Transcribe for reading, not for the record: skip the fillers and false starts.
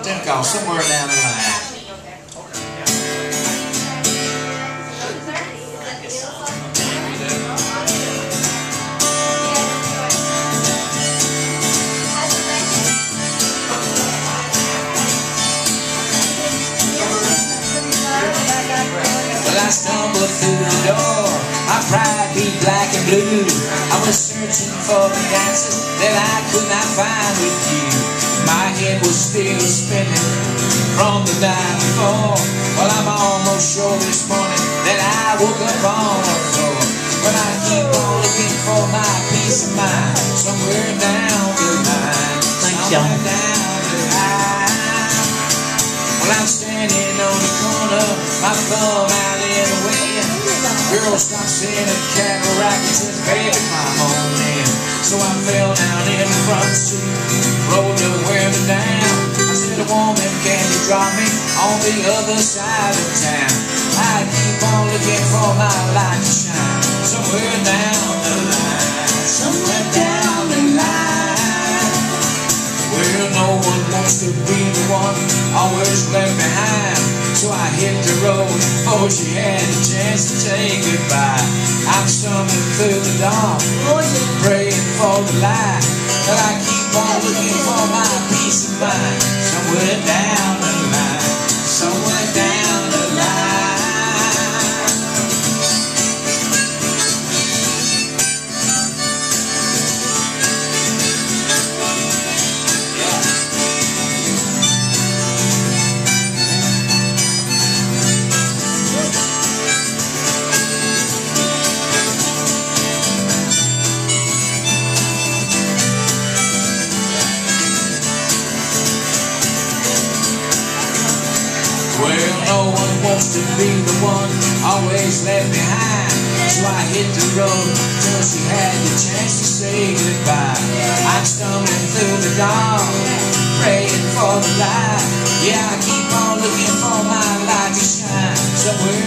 tune called Somewhere Down the Line. Well, I stumbled through the door, my pride beat black and blue. I was searching for the answers that I could not find with you. My head was still spinning from the night before. Well, I'm almost sure this morning that I woke up on the floor. But I keep on looking for my peace of mind somewhere down the line. Somewhere down the line. Well, I'm standing on the corner, my thumb out in the wind. Girl stops in a Cadillac and says, baby, come on in. So I fell down in the front seat, rolled to wear me down. I said, a woman, can you drop me on the other side of town? I keep on looking for my light to shine somewhere down the line, somewhere down the line. Well, no one wants to be the one always left behind. So I hit the road before she had a chance to say goodbye. I'm stumbling through the dark, praying for the light, but I keep on looking for my peace of mind somewhere down the line, somewhere down the line. Well, no one wants to be the one always left behind. So I hit the road till she had the chance to say goodbye. I'm stumbling through the dark, praying for the light. Yeah, I keep on looking for my light to shine somewhere